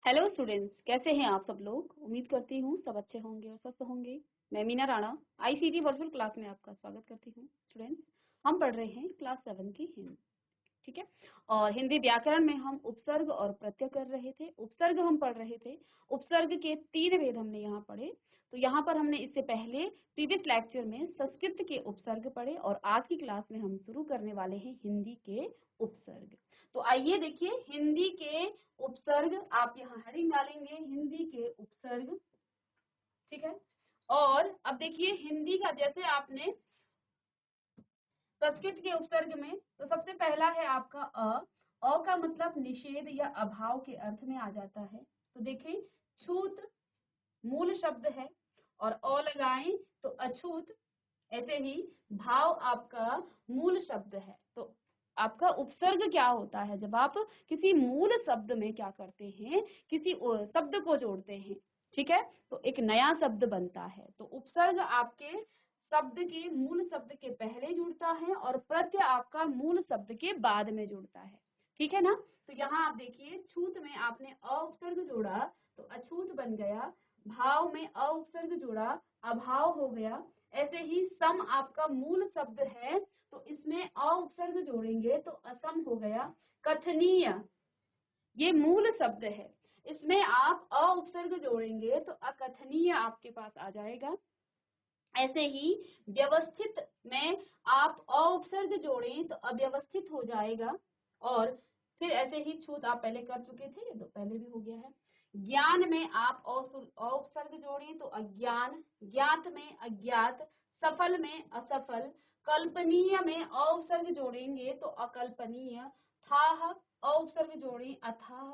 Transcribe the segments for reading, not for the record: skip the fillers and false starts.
Hello students, कैसे हैं आप सब लोग। उम्मीद करती हूँ सब अच्छे होंगे और स्वस्थ होंगे। मैं Meena Rana ICT virtual class में आपका स्वागत करती हूँ। स्टूडेंट्स, हम पढ़ रहे हैं क्लास 7 की हिंदी, ठीक है। और हिंदी व्याकरण में हम उपसर्ग और प्रत्यय कर रहे थे। उपसर्ग हम पढ़ रहे थे। उपसर्ग के 3 भेद हमने यहाँ पढ़े। तो यहाँ पर हमने इससे पहले प्रीवियस लेक्चर में संस्कृत के उपसर्ग पढ़े और आज की क्लास में हम शुरू करने वाले हैं हिंदी के उपसर्ग। तो आइए देखिए हिंदी के उपसर्ग, आप यहाँ हेडिंग डालेंगे हिंदी के उपसर्ग, ठीक है। और अब देखिए हिंदी का, जैसे आपने संस्कृत के उपसर्ग में, तो सबसे पहला है आपका अ का मतलब निषेध या अभाव के अर्थ में आ जाता है। तो देखें, छूत मूल शब्द है और अ लगाएं तो अछूत। ऐसे ही भाव आपका मूल शब्द है। तो आपका उपसर्ग क्या होता है, जब आप किसी मूल शब्द में क्या करते हैं, किसी शब्द को जोड़ते हैं, ठीक है, तो एक नया शब्द बनता है। तो उपसर्ग आपके शब्द के मूल शब्द के पहले जुड़ता है और प्रत्यय आपका मूल शब्द के बाद में जुड़ता है, ठीक है ना। तो यहाँ आप देखिए, छूत में आपने अ उपसर्ग जोड़ा तो अछूत बन गया, भाव में अ उपसर्ग जोड़ा अभाव हो गया। ऐसे ही सम आपका मूल शब्द है तो इसमें अ उपसर्ग जोड़ेंगे तो असम हो गया। कथनीय ये मूल शब्द है, इसमें आप अ उपसर्ग जोड़ेंगे तो अकथनीय आपके पास आ जाएगा। ऐसे ही व्यवस्थित में आप अ उपसर्ग जोड़ें तो अव्यवस्थित हो जाएगा। और फिर ऐसे ही छूत आप पहले कर चुके थे, ये तो पहले भी हो गया है। ज्ञान में आप अ उपसर्ग जोड़ें तो अज्ञान, ज्ञात में अज्ञात, सफल में असफल, कल्पनीय में अ उपसर्ग जोड़ेंगे तो अकल्पनीय, थाह अ उपसर्ग जोड़ें अथाह,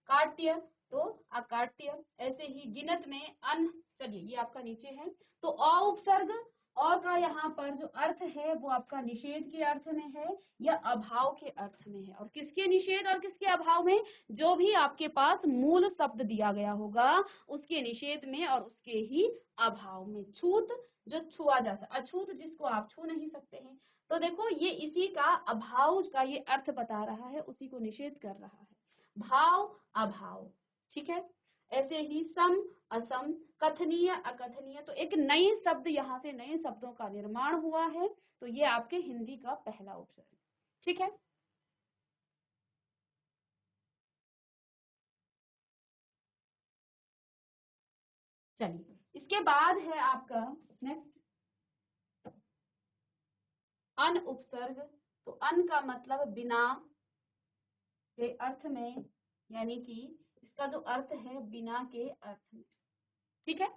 काट्य तो अकाट्य। ऐसे ही गिनत में अन, चलिए ये आपका नीचे है। तो अ उपसर्ग, अ का यहाँ पर जो अर्थ है वो आपका निषेध के अर्थ में है या अभाव के अर्थ में है। और किसके निषेध और किसके अभाव में, जो भी आपके पास मूल शब्द दिया गया होगा उसके निषेध में और उसके ही अभाव में। छूत जो छुआ जा सकता, अछूत जिसको आप छू नहीं सकते हैं। तो देखो ये इसी का अभाव का ये अर्थ बता रहा है, उसी को निषेध कर रहा है। भाव अभाव, ठीक है। ऐसे ही सम असम, कथनीय अकथनीय। तो एक नए शब्द, यहाँ से नए शब्दों का निर्माण हुआ है। तो ये आपके हिंदी का पहला उपसर्ग, ठीक है। चलिए इसके बाद है आपका नेक्स्ट अन उपसर्ग। तो अन का मतलब बिना के अर्थ में, यानी कि इसका जो अर्थ है बिना के अर्थ में, ठीक है।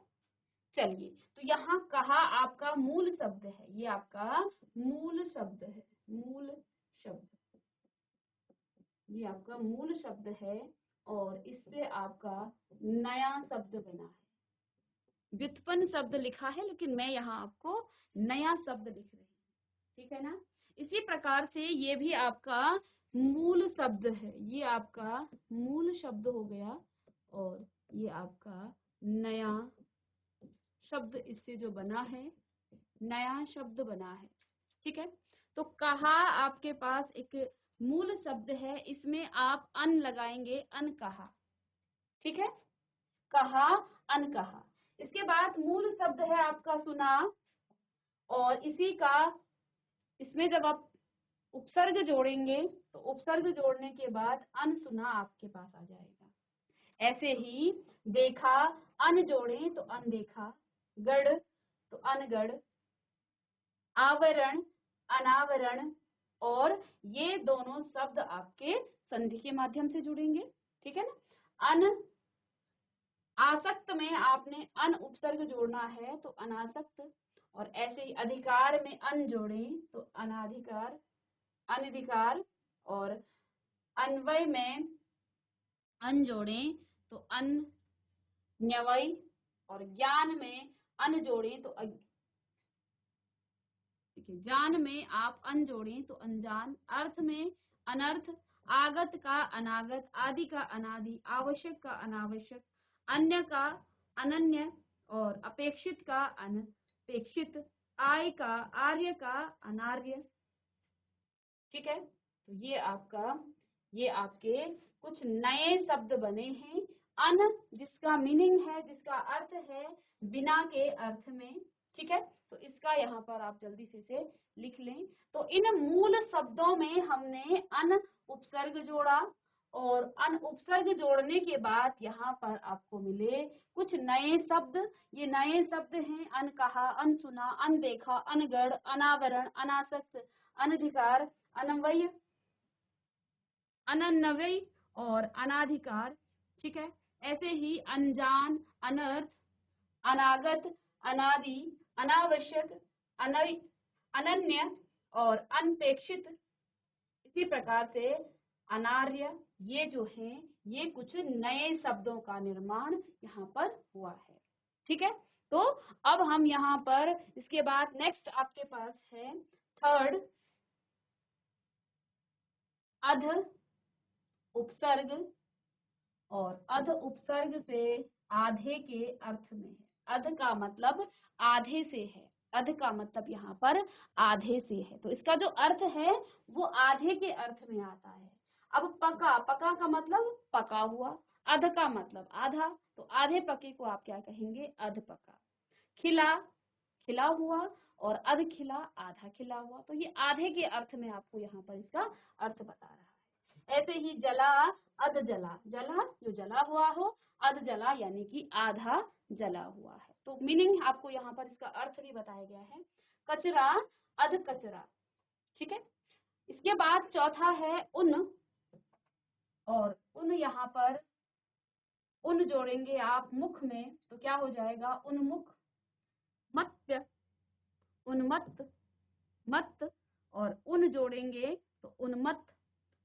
चलिए, तो यहाँ कहा आपका मूल शब्द है, ये आपका मूल शब्द है, मूल शब्द, ये आपका मूल शब्द है और इससे आपका नया शब्द बना है। व्युत्पन्न शब्द लिखा है लेकिन मैं यहाँ आपको नया शब्द लिख रही हूँ, ठीक है ना। इसी प्रकार से ये भी आपका मूल शब्द है, ये आपका मूल शब्द हो गया और ये आपका नया शब्द इससे जो बना है, नया शब्द बना है, ठीक है। तो कहा आपके पास एक मूल शब्द है, इसमें आप अन लगाएंगे, अन कहा, ठीक है। कहा अन कहा। इसके बाद मूल शब्द है आपका सुना और इसी का, इसमें जब आप उपसर्ग जोड़ेंगे तो उपसर्ग जोड़ने के बाद अनसुना आपके पास आ जाएगा। ऐसे ही देखा, अन जोड़े तो अनदेखा, गढ़ तो अनगढ़, आवरण अनावरण। और ये दोनों शब्द आपके संधि के माध्यम से जुड़ेंगे, ठीक है ना। अन आसक्त में आपने अन उपसर्ग जोड़ना है तो अनासक्त। और ऐसे ही अधिकार में अन जोड़े तो अनाधिकार, अनधिकार। और अन्वय में अन जोड़े तो अन्यवय। और ज्ञान में अन जोड़े तो देखिए, जान में आप अन जोड़ें तो अनजान, अर्थ में अनर्थ, आगत का अनागत, आदि का अनादि, आवश्यक का अनावश्यक, अन्य का अनन्य और अपेक्षित का अनपेक्षित, आय का आर्य का अनार्य, ठीक है। तो ये आपके कुछ नए शब्द बने हैं अन जिसका मीनिंग है, जिसका अर्थ है बिना के अर्थ में, ठीक है। तो इसका यहाँ पर आप जल्दी से इसे लिख लें। तो इन मूल शब्दों में हमने अन उपसर्ग जोड़ा और अन उपसर्ग जोड़ने के बाद यहाँ पर आपको मिले कुछ नए शब्द। ये नए शब्द हैं अन कहा, अन सुना, अन देखा, अनगढ़, अनावरण, अनासक्त, अनधिकार, अनवय, अनन्वय और अनाधिकार, ठीक है। ऐसे ही अनजान, अनर्थ, अनागत, अनादि, अनावश्यक, अनन्य और अनपेक्षित। इसी प्रकार से अनार्य, ये जो हैं ये कुछ नए शब्दों का निर्माण यहाँ पर हुआ है, ठीक है। तो अब हम यहाँ पर इसके बाद नेक्स्ट आपके पास है थर्ड, अध उपसर्ग। और अध उपसर्ग से आधे के अर्थ में है। अध का मतलब आधे से है, अध का मतलब यहाँ पर आधे से है, तो इसका जो अर्थ है वो आधे के अर्थ में आता है। अब पका, पका का मतलब पका हुआ, अध का मतलब आधा, तो आधे पके को आप क्या कहेंगे, अध पका। खिला, खिला हुआ, और अध खिला, आधा खिला हुआ, तो ये आधे के अर्थ में आपको यहाँ पर इसका अर्थ बता रहा है। ऐसे ही जला, अध जला, जला जो जला हुआ हो, अध जला यानी कि आधा जला हुआ है। तो मीनिंग आपको यहाँ पर इसका अर्थ भी बताया गया है। कचरा, अध कचरा, ठीक है। इसके बाद चौथा है उन, और उन यहाँ पर उन जोड़ेंगे आप मुख में तो क्या हो जाएगा, उन्मुख, मत्स्य, उन्मत्त, मत, और उन जोड़ेंगे तो उन्मत्त,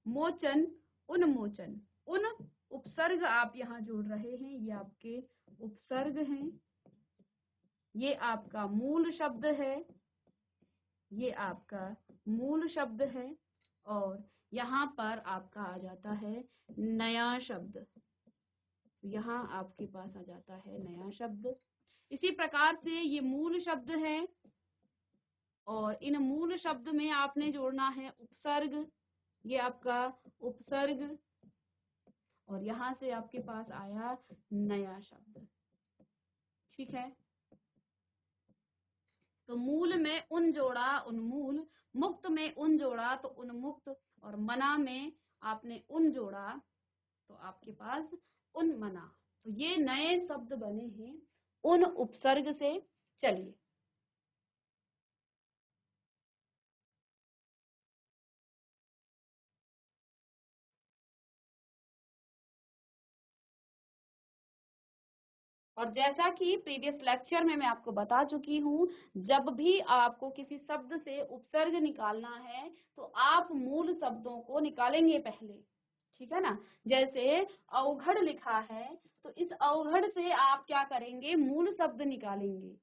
मोचन, उन्मोचन। उन उपसर्ग आप यहाँ जोड़ रहे हैं, ये आपके उपसर्ग हैं, ये आपका मूल शब्द है, ये आपका मूल शब्द है, और यहाँ पर आपका आ जाता है नया शब्द, यहाँ आपके पास आ जाता है नया शब्द। इसी प्रकार से ये मूल शब्द है, और इन मूल शब्द में आपने जोड़ना है उपसर्ग, ये आपका उपसर्ग, और यहाँ से आपके पास आया नया शब्द, ठीक है। तो मूल में उन जोड़ा, उन्मूल, मुक्त में उन जोड़ा तो उन्मुक्त, और मना में आपने उन जोड़ा तो आपके पास उन्मना। तो ये नए शब्द बने हैं उन उपसर्ग से। चलिए और जैसा कि प्रीवियस लेक्चर में मैं आपको बता चुकी हूँ, जब भी आपको किसी शब्द से उपसर्ग निकालना है तो आप मूल शब्दों को निकालेंगे पहले, ठीक है ना। जैसे अवघड़ लिखा है तो इस अवघड़ से आप क्या करेंगे, मूल शब्द निकालेंगे,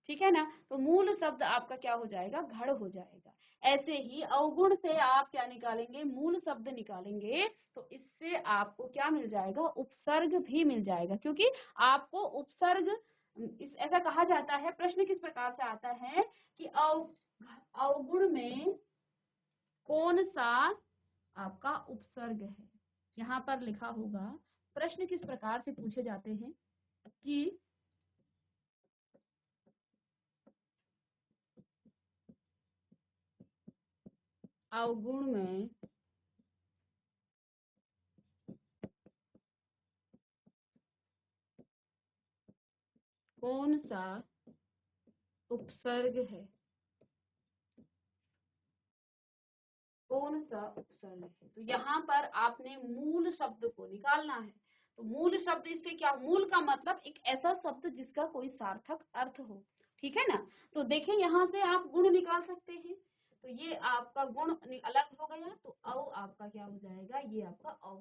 ठीक है ना। तो मूल शब्द आपका क्या हो जाएगा, घड़ हो जाएगा। ऐसे ही अवगुण से आप क्या निकालेंगे, मूल शब्द निकालेंगे, तो इससे आपको क्या मिल जाएगा, उपसर्ग भी मिल जाएगा। क्योंकि आपको उपसर्ग इस ऐसा कहा जाता है, प्रश्न किस प्रकार से आता है कि अवगुण में कौन सा आपका उपसर्ग है। यहाँ पर लिखा होगा, प्रश्न किस प्रकार से पूछे जाते हैं कि अवगुण में कौन सा उपसर्ग है, कौन सा उपसर्ग है। तो यहाँ पर आपने मूल शब्द को निकालना है। तो मूल शब्द इसके क्या, मूल का मतलब एक ऐसा शब्द जिसका कोई सार्थक अर्थ हो, ठीक है ना। तो देखें यहाँ से आप गुण निकाल सकते हैं। तो ये आपका गुण अलग हो गया, तो औ आपका क्या हो जाएगा, ये आपका औ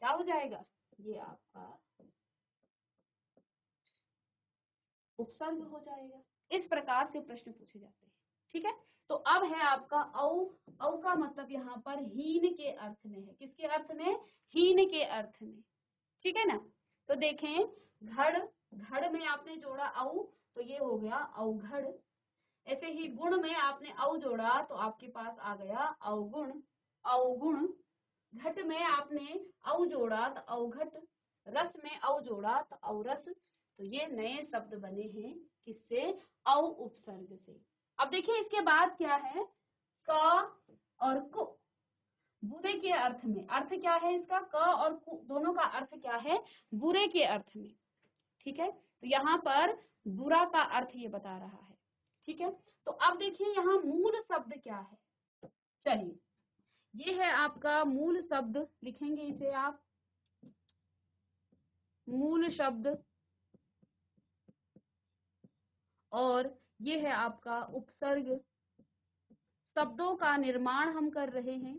क्या हो जाएगा, ये आपका उपसर्ग हो जाएगा। इस प्रकार से प्रश्न पूछे जाते हैं, ठीक है। तो अब है आपका औ, औ का मतलब यहाँ पर हीन के अर्थ में है। किसके अर्थ में, हीन के अर्थ में, ठीक है ना। तो देखें घड़, घड़ में आपने जोड़ा औ तो ये हो गया अवघड़। ऐसे ही गुण में आपने औ जोड़ा तो आपके पास आ गया अवगुण, अवगुण। घट में आपने औ जोड़ा तो अवघट, रस में औ जोड़ा तो औरस। तो ये नए शब्द बने हैं किससे? औ उपसर्ग से। अब देखिए इसके बाद क्या है, क और कु बुरे के अर्थ में। अर्थ क्या है इसका? क और कु दोनों का अर्थ क्या है? बुरे के अर्थ में। ठीक है, तो यहाँ पर बुरा का अर्थ ये बता रहा है। ठीक है, तो अब देखिए यहाँ मूल शब्द क्या है। चलिए, ये है आपका मूल शब्द, लिखेंगे इसे आप मूल शब्द, और ये है आपका उपसर्ग। शब्दों का निर्माण हम कर रहे हैं।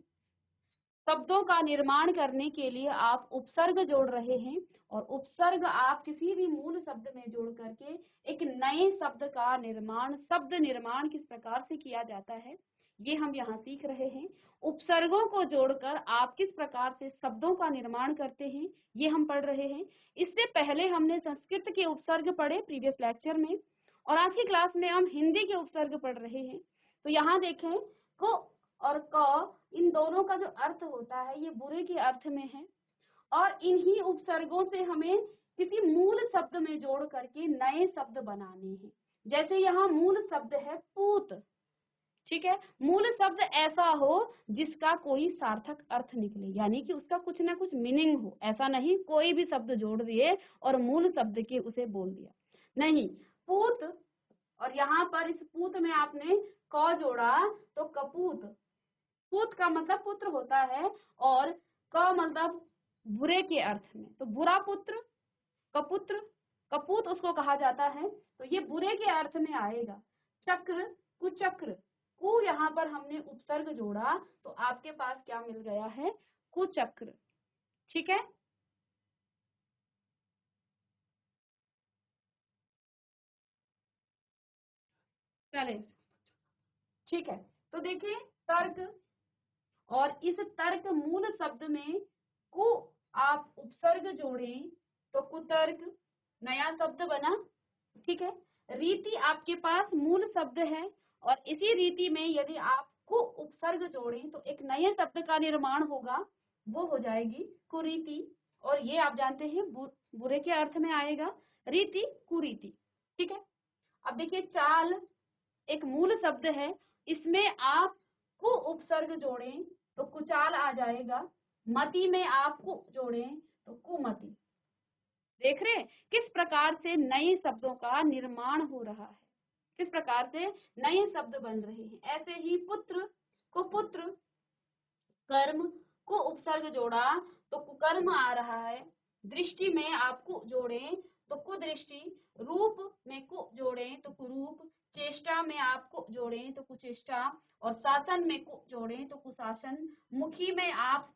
शब्दों का निर्माण करने के लिए आप उपसर्ग जोड़ रहे हैं, और उपसर्ग आप किसी भी मूल शब्द में जोड़ करके एक नए शब्द का निर्माण, शब्द निर्माण किस प्रकार से किया जाता है ये हम यहाँ सीख रहे हैं। उपसर्गों को जोड़कर आप किस प्रकार से शब्दों का निर्माण करते हैं ये हम पढ़ रहे हैं। इससे पहले हमने संस्कृत के उपसर्ग पढ़े प्रीवियस लेक्चर में, और आज की क्लास में हम हिंदी के उपसर्ग पढ़ रहे हैं। तो यहाँ देखें, को और क इन दोनों का जो अर्थ होता है ये बुरे के अर्थ में है, और इन्हीं उपसर्गों से हमें किसी मूल शब्द में जोड़ करके नए शब्द बनाने हैं। जैसे यहाँ मूल शब्द है पूत। ठीक है, मूल शब्द ऐसा हो जिसका कोई सार्थक अर्थ निकले, यानी कि उसका कुछ ना कुछ मीनिंग हो। ऐसा नहीं कोई भी शब्द जोड़ दिए और मूल शब्द के उसे बोल दिया, नहीं। पूत, और यहाँ पर इस पूत में आपने क जोड़ा तो कपूत। पूत का मतलब पुत्र होता है, और क मतलब बुरे के अर्थ में। तो बुरा पुत्र, कपुत्र, कपूत उसको कहा जाता है। तो ये बुरे के अर्थ में आएगा। चक्र, कुचक्र, कु यहाँ पर हमने उपसर्ग जोड़ा तो आपके पास क्या मिल गया है? कुचक्र। ठीक है, चले, ठीक है। तो देखिए तर्क, और इस तर्क मूल शब्द में कु आप उपसर्ग जोड़ें तो कुतर्क, नया शब्द बना। ठीक है, रीति आपके पास मूल शब्द है, और इसी रीति में यदि आप कु उपसर्ग जोड़ें तो एक नए शब्द का निर्माण होगा, वो हो जाएगी कुरीति। और ये आप जानते हैं बुरे के अर्थ में आएगा, रीति कुरीति। ठीक है, अब देखिए चाल एक मूल शब्द है, इसमें आप कु उपसर्ग जोड़ें तो कुचाल आ जाएगा। मति में आप कु जोड़ें तो कुमति। देख रहे हैं किस प्रकार से नए शब्दों का निर्माण हो रहा है, किस प्रकार से नए शब्द बन रहे हैं। ऐसे ही पुत्र, कुपुत्र, कर्म को उपसर्ग जोड़ा तो कुकर्म आ रहा है। दृष्टि में आप कु जोड़ें तो कुदृष्टि, रूप में कु जोड़ें तो कुरूप, चेष्टा में आप कु जोड़ें तो कुचेष्टा, और शासन में कु जोड़ें तो कुशासन, मुखी में आप,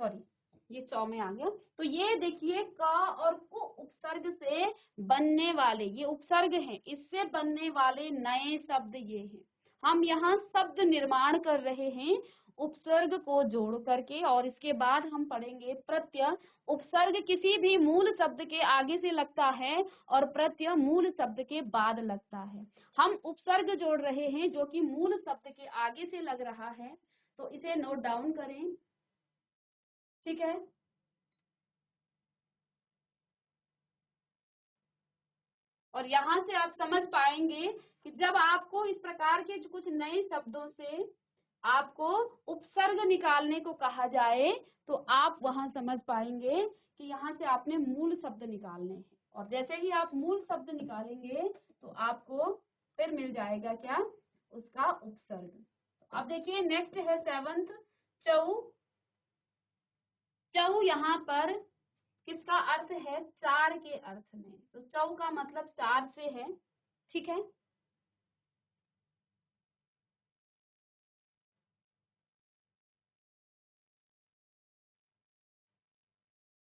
सॉरी ये चौ में आ गया। तो ये देखिए क और कु उपसर्ग से बनने वाले, ये उपसर्ग हैं, इससे बनने वाले नए शब्द ये हैं। हम यहाँ शब्द निर्माण कर रहे हैं उपसर्ग को जोड़ करके, और इसके बाद हम पढ़ेंगे प्रत्यय। उपसर्ग किसी भी मूल शब्द के आगे से लगता है और प्रत्यय मूल शब्द के बाद लगता है। हम उपसर्ग जोड़ रहे हैं जो कि मूल शब्द के आगे से लग रहा है, तो इसे नोट डाउन करें। ठीक है, और यहाँ से आप समझ पाएंगे कि जब आपको इस प्रकार के कुछ नए शब्दों से आपको उपसर्ग निकालने को कहा जाए तो आप वहां समझ पाएंगे कि यहाँ से आपने मूल शब्द निकालने हैं, और जैसे ही आप मूल शब्द निकालेंगे तो आपको फिर मिल जाएगा क्या? उसका उपसर्ग। अब देखिए नेक्स्ट है सेवंथ, चौ। चौ यहाँ पर किसका अर्थ है? चार के अर्थ में। तो चौ का मतलब चार से है। ठीक है,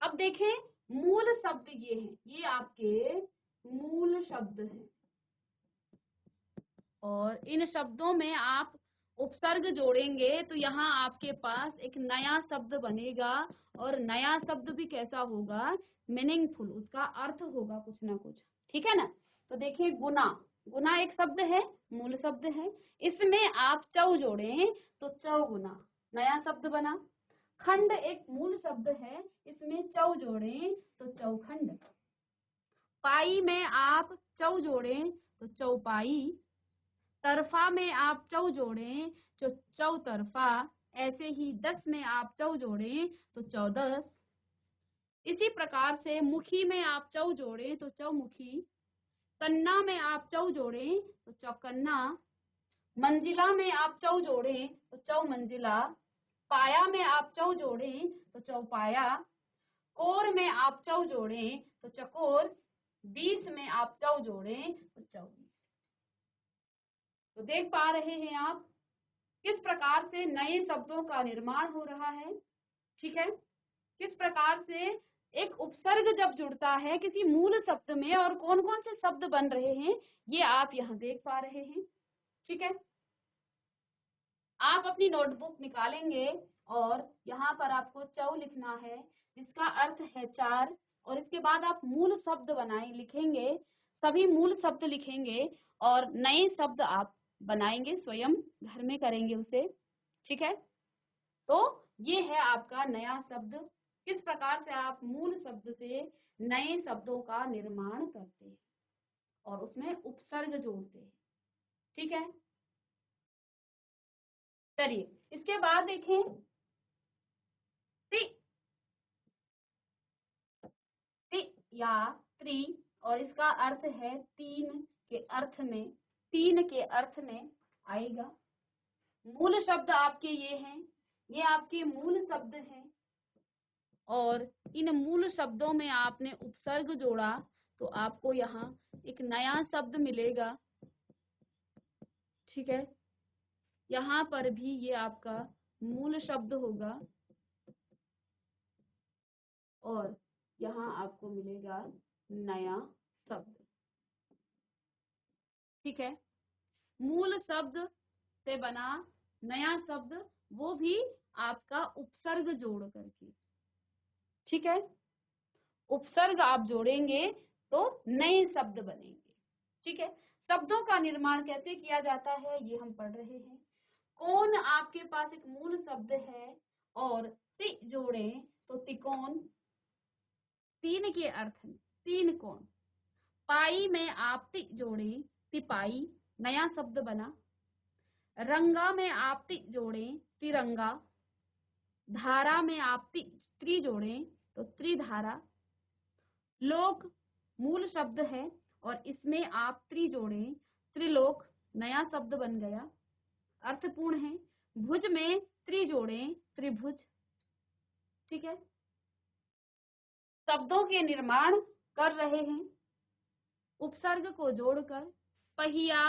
अब देखें मूल शब्द ये हैं, ये आपके मूल शब्द हैं, और इन शब्दों में आप उपसर्ग जोड़ेंगे तो यहाँ आपके पास एक नया शब्द बनेगा, और नया शब्द भी कैसा होगा? मीनिंगफुल, उसका अर्थ होगा कुछ ना कुछ। ठीक है ना? तो देखिए गुना, गुना एक शब्द है, मूल शब्द है, इसमें आप चौ जोड़ें तो चौगुना, नया शब्द बना। खंड एक मूल शब्द है, इसमें चौ जोड़ें तो चौखंड। पाई में आप चौ जोड़ें तो चौपाई। तरफा में आप चौ जोड़ें तो चौतरफा। ऐसे ही 10 में आप चौ जोड़ें तो 14। इसी प्रकार से मुखी में आप चौ जोड़ें तो चौमुखी। कन्ना में आप चौ जोड़ें तो चौकन्ना। मंजिला में आप चौ जोड़ें तो चौमंजिला। पाया में आप चौ जोड़ें तो चौपाया। कोर में आप चौ जोड़ें तो चकोर। 20 में आप चौ जोड़ें तो 24। तो देख पा रहे हैं आप किस प्रकार से नए शब्दों का निर्माण हो रहा है। ठीक है, किस प्रकार से एक उपसर्ग जब जुड़ता है किसी मूल शब्द में और कौन कौन से शब्द बन रहे हैं, ये आप यहाँ देख पा रहे हैं। ठीक है, आप अपनी नोटबुक निकालेंगे और यहाँ पर आपको चौ लिखना है, जिसका अर्थ है 4, और इसके बाद आप मूल शब्द बनाए लिखेंगे, सभी मूल शब्द लिखेंगे और नए शब्द आप बनाएंगे, स्वयं घर में करेंगे उसे। ठीक है, तो ये है आपका नया शब्द। किस प्रकार से आप मूल शब्द से नए शब्दों का निर्माण करते हैं और उसमें उपसर्ग जोड़ते हैं। ठीक है, चलिए इसके बाद देखें ति, ति या त्रि, और इसका अर्थ है तीन के अर्थ में, तीन के अर्थ में आएगा। मूल शब्द आपके ये हैं, ये आपके मूल शब्द हैं और इन मूल शब्दों में आपने उपसर्ग जोड़ा तो आपको यहाँ एक नया शब्द मिलेगा। ठीक है, यहाँ पर भी ये आपका मूल शब्द होगा और यहाँ आपको मिलेगा नया शब्द। ठीक है, मूल शब्द से बना नया शब्द, वो भी आपका उपसर्ग जोड़ करके। ठीक है, उपसर्ग आप जोड़ेंगे तो नए शब्द बनेंगे। ठीक है, शब्दों का निर्माण कैसे किया जाता है ये हम पढ़ रहे हैं। कौन आपके पास एक मूल शब्द है और ति जोड़ें तो तिकोन, तीन के अर्थ में तीन कोण। पाई में आप ति जोड़ें तिपाई, नया शब्द बना। रंगा में आप ति जोड़ें तिरंगा। धारा में आप त्रि जोड़ें तो त्रिधारा। लोक मूल शब्द है और इसमें आप त्रि जोड़ें त्रिलोक, नया शब्द बन गया, अर्थपूर्ण है। भुज में त्रि जोड़ें त्रिभुज। ठीक है, शब्दों के निर्माण कर रहे हैं उपसर्ग को जोड़कर। पहिया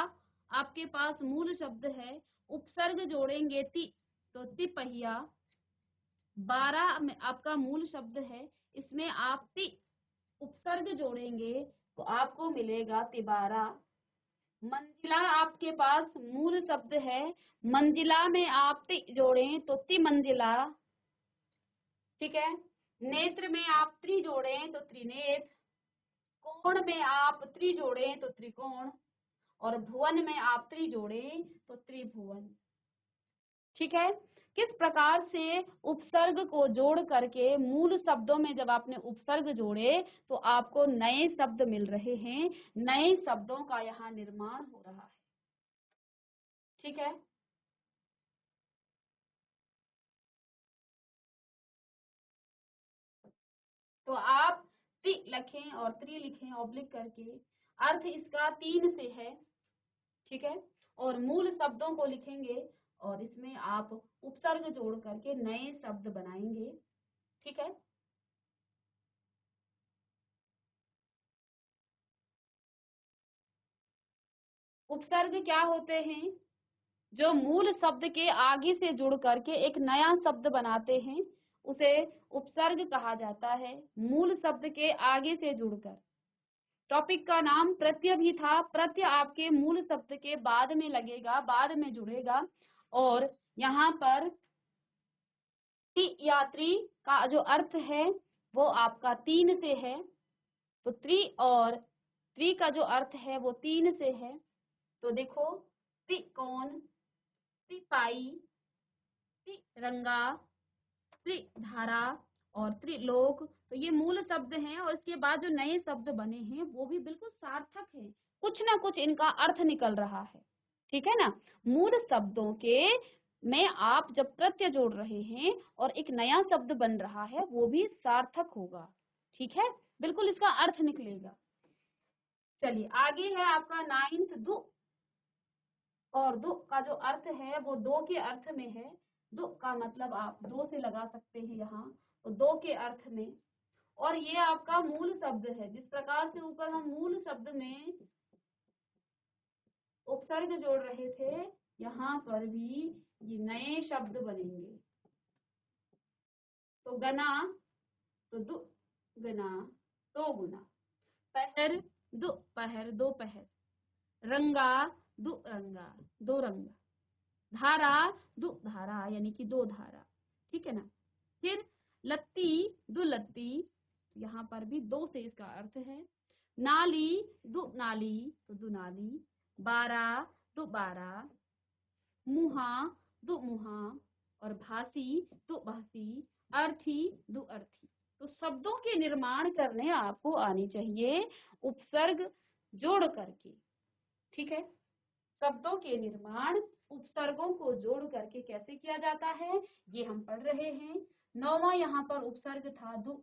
आपके पास मूल शब्द है, उपसर्ग जोड़ेंगे ति तो तिपहिया। 12 में आपका मूल शब्द है, इसमें आप ति उपसर्ग जोड़ेंगे तो आपको मिलेगा तिबारा। मंजिला आपके पास मूल शब्द है, मंजिला में आप ति जोड़ें तो तिमंजिला। ठीक है, नेत्र में आप त्रि जोड़ें तो त्रिनेत्र। कोण में आप त्रि जोड़ें तो त्रिकोण और भुवन में आप त्रि जोड़ें तो त्रिभुवन। ठीक है, किस प्रकार से उपसर्ग को जोड़ करके मूल शब्दों में जब आपने उपसर्ग जोड़े तो आपको नए शब्द मिल रहे हैं, नए शब्दों का यहाँ निर्माण हो रहा है। ठीक है, तो आप ति लिखें और त्रि लिखें ऑब्लिक करके, अर्थ इसका तीन से है। ठीक है, और मूल शब्दों को लिखेंगे और इसमें आप उपसर्ग जोड़ करके नए शब्द बनाएंगे। ठीक है, उपसर्ग क्या होते हैं? जो मूल शब्द के आगे से जुड़ करके एक नया शब्द बनाते हैं उसे उपसर्ग कहा जाता है, मूल शब्द के आगे से जुड़कर। टॉपिक का नाम प्रत्यय भी था, प्रत्यय आपके मूल शब्द के बाद में लगेगा, बाद में जुड़ेगा। और यहाँ पर ति या त्रि का जो अर्थ है वो आपका तीन से है, तो त्रि और त्रि का जो अर्थ है वो तीन से है। तो देखो त्रिकोण, तिपाई, तिरंगा, त्रिधारा और त्रिलोक, तो ये मूल शब्द हैं और इसके बाद जो नए शब्द बने हैं वो भी बिल्कुल सार्थक हैं, कुछ ना कुछ इनका अर्थ निकल रहा है। ठीक है ना। मूल शब्दों के में आप जब प्रत्यय जोड़ रहे हैं और एक नया शब्द बन रहा है वो भी सार्थक होगा। ठीक है, बिल्कुल इसका अर्थ निकलेगा। चलिए आगे है आपका 9th दु, और दु का जो अर्थ है वो दो के अर्थ में है। दु का मतलब आप दो से लगा सकते हैं यहाँ, तो दो के अर्थ में। और ये आपका मूल शब्द है, जिस प्रकार से ऊपर हम मूल शब्द में उपसर्ग जोड़ रहे थे, यहाँ पर भी ये नए शब्द बनेंगे। तो गना, तो दु गना, दो गुना। पहर, दु पहर, दो पहर। रंगा, दु रंगा, दो रंगा। धारा, दु धारा यानी कि दो धारा। ठीक है ना। फिर लत्ती, दु लत्ती, यहाँ पर भी दो से इसका अर्थ है। नाली, दु नाली, तो दु नाली। बारा, दु बारा। मुहा, दु मुहा। और भासी, दु भासी। अर्थी, दु अर्थी। तो शब्दों के निर्माण करने आपको आनी चाहिए उपसर्ग जोड़ करके। ठीक है, शब्दों के निर्माण उपसर्गों को जोड़ करके कैसे किया जाता है ये हम पढ़ रहे हैं। 9वां यहाँ पर उपसर्ग था दु,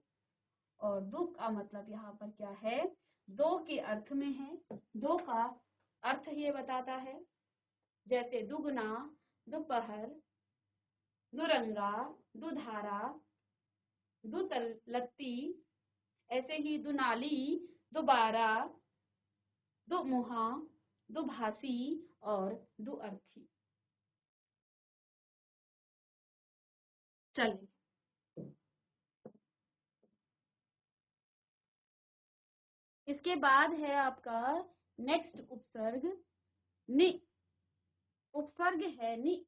और दु का मतलब यहाँ पर क्या है, दो के अर्थ में है। दो का अर्थ ये बताता है, जैसे दुगना, दोपहर, दुरंगा, दुधारा, दुलत्ती, ऐसे ही दुनाली, दुबारा, दुमुहा, दुभासी और दुअर्थी। चलिए इसके बाद है आपका नेक्स्ट उपसर्ग नि। उपसर्ग है नि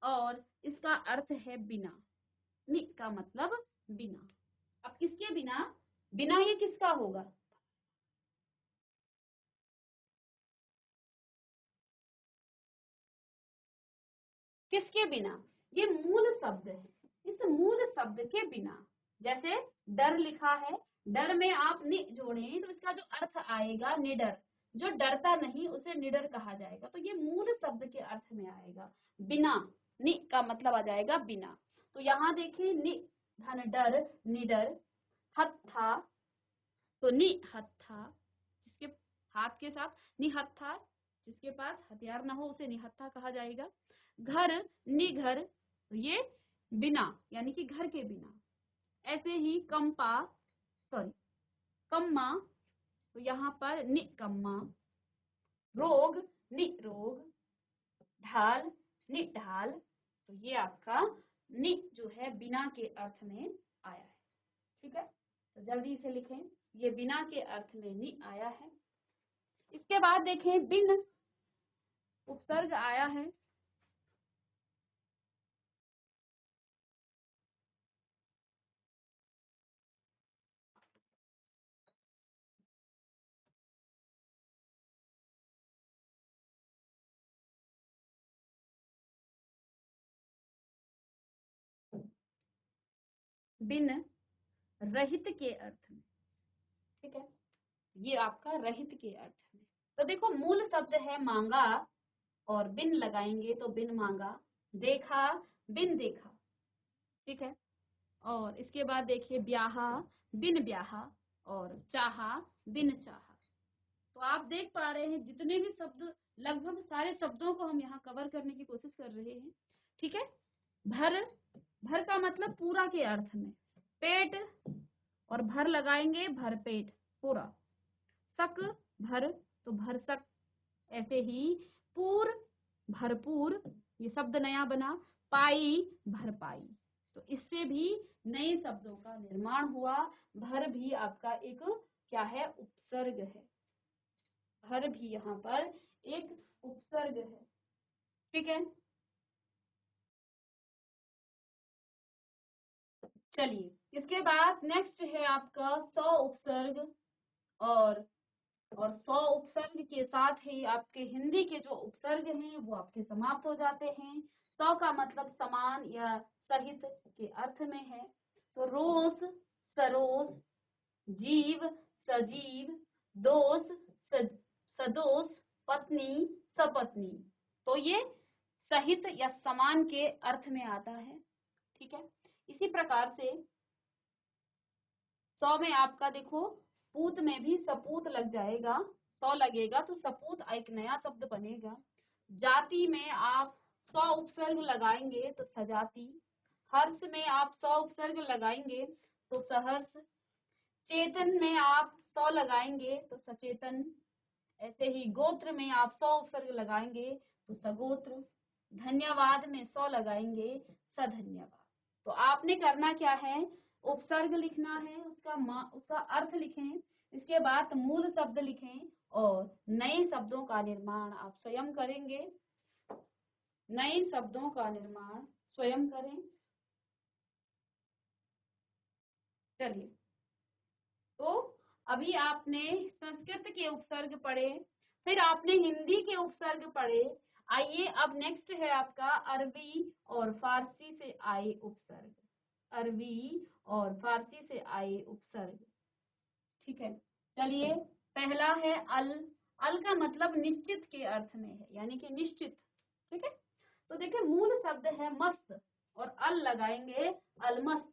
और इसका अर्थ है बिना। नि का मतलब बिना। अब किसके बिना, बिना ये किसका होगा, किसके बिना, ये मूल शब्द है। इस मूल शब्द के बिना, जैसे डर लिखा है, डर में आप नि जोड़ें तो इसका जो अर्थ आएगा निडर, जो डरता नहीं उसे निडर कहा जाएगा। तो ये मूल शब्द के अर्थ में आएगा। बिना, नि का मतलब आ जाएगा बिना। तो यहाँ देखिए नि धन डर, निडर। हत्था, तो निहत्था, जिसके हाथ के साथ निहत्था, जिसके पास हथियार ना हो उसे निहत्था कहा जाएगा। घर, निघर, तो ये बिना यानी कि घर के बिना। ऐसे ही कंपा, सॉरी कम्मा, तो यहाँ पर निकम्मा। रोग, निरोग। ढाल, निढाल, तो ये आपका नि जो है बिना के अर्थ में आया है। ठीक है, तो जल्दी से लिखें, ये बिना के अर्थ में नि आया है। इसके बाद देखें बिन उपसर्ग आया है। बिन रहित के अर्थ में। ठीक है, ये आपका रहित के अर्थ में। तो देखो मूल शब्द है मांगा, और बिन लगाएंगे तो बिन मांगा। देखा, बिन देखा। ठीक है, और इसके बाद देखिए ब्याहा, बिन ब्याहा। और चाहा, बिन चाहा। तो आप देख पा रहे हैं जितने भी शब्द, लगभग सारे शब्दों को हम यहाँ कवर करने की कोशिश कर रहे हैं। ठीक है, भर, भर का मतलब पूरा के अर्थ में। पेट, और भर लगाएंगे भर पेट, पूरा। सक, भर, तो भर सक। ऐसे ही पूर, भरपूर, ये शब्द नया बना। पाई, भरपाई, तो इससे भी नए शब्दों का निर्माण हुआ। भर भी आपका एक क्या है, उपसर्ग है। भर भी यहाँ पर एक उपसर्ग है। ठीक है, चलिए इसके बाद नेक्स्ट है आपका 100 उपसर्ग। और 100 उपसर्ग के साथ ही आपके हिंदी के जो उपसर्ग हैं वो आपके समाप्त हो जाते हैं। सौ का मतलब समान या सहित के अर्थ में है। तो रोष, सरोष, जीव, सजीव, दोष, सदोष, पत्नी, सपत्नी। तो ये सहित या समान के अर्थ में आता है। ठीक है, इसी प्रकार से सौ में आपका देखो पूत में भी सपूत लग जाएगा, सौ लगेगा तो सपूत एक नया शब्द बनेगा। जाति में आप 100 उपसर्ग लगाएंगे तो सजाति। हर्ष में आप 100 उपसर्ग लगाएंगे तो सहर्ष। चेतन में आप 100 लगाएंगे तो सचेतन। ऐसे ही गोत्र में आप 100 उपसर्ग लगाएंगे तो सगोत्र। धन्यवाद में 100 लगाएंगे सधन्यवाद। तो आपने करना क्या है, उपसर्ग लिखना है, उसका अर्थ लिखें, इसके बाद मूल शब्द लिखें और नए शब्दों का निर्माण आप स्वयं करेंगे। नए शब्दों का निर्माण स्वयं करें। चलिए, तो अभी आपने संस्कृत के उपसर्ग पढ़े, फिर आपने हिंदी के उपसर्ग पढ़े। आइए अब नेक्स्ट है आपका अरबी और फारसी से आए उपसर्ग। अरबी और फारसी से आए उपसर्ग। ठीक है, चलिए पहला है अल। अल का मतलब निश्चित के अर्थ में है, यानी कि निश्चित। ठीक है, तो देखिए मूल शब्द है मस्त और अल लगाएंगे अलमस्त।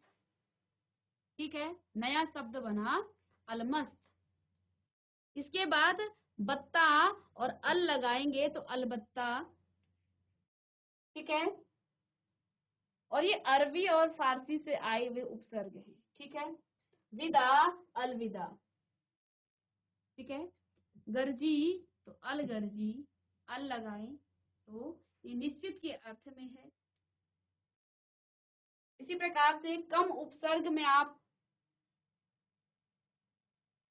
ठीक है, नया शब्द बना अलमस्त। इसके बाद बत्ता और अल लगाएंगे तो अलबत्ता। ठीक है, और ये अरबी और फारसी से आए हुए उपसर्ग हैं। ठीक है, विदा, अलविदा। ठीक है, गर्जी तो अलगर्जी, अल लगाएं तो ये निश्चित के अर्थ में है। इसी प्रकार से कम उपसर्ग में आप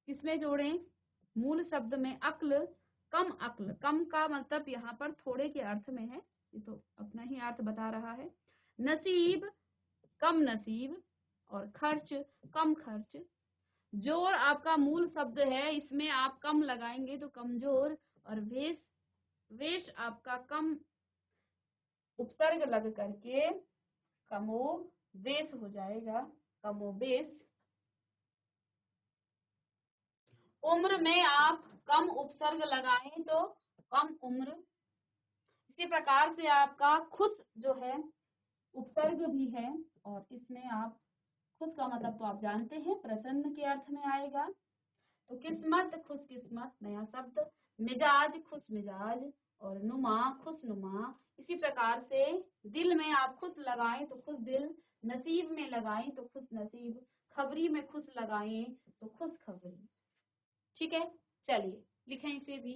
किसमें जोड़ें, मूल शब्द में अक्ल, कम अक्ल। कम का मतलब यहाँ पर थोड़े के अर्थ में है, ये तो अपना ही अर्थ बता रहा है। नसीब, कम नसीब, और खर्च, कम खर्च। जोर आपका मूल शब्द है, इसमें आप कम लगाएंगे तो कमजोर। और वेश, वेश आपका कम उपसर्ग लग करके कमो वेश हो जाएगा, कमो बेश। उम्र में आप कम उपसर्ग लगाएं तो कम उम्र। इसी प्रकार से आपका खुश जो है उपसर्ग भी है, और इसमें आप खुश का मतलब तो आप जानते हैं, प्रसन्न के अर्थ में आएगा। तो किस्मत, खुश किस्मत, नया शब्द। मिजाज, खुश मिजाज, और नुमा, खुश नुमा। इसी प्रकार से दिल में आप खुश लगाएं तो खुश दिल, नसीब में लगाएं तो खुश नसीब, खबरी में खुश लगाएं तो खुश खबरी। ठीक है, चलिए लिखें इसे भी।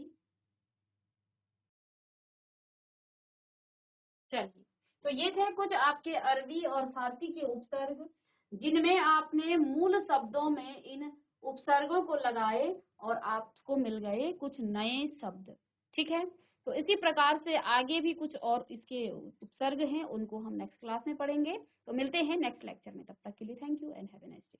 चलिए, तो ये थे कुछ आपके अरबी और फारसी के उपसर्ग, जिनमें आपने मूल शब्दों में इन उपसर्गों को लगाए और आपको मिल गए कुछ नए शब्द। ठीक है, तो इसी प्रकार से आगे भी कुछ और इसके उपसर्ग हैं, उनको हम नेक्स्ट क्लास में पढ़ेंगे। तो मिलते हैं नेक्स्ट लेक्चर में, तब तक के लिए thank you and have a nice day.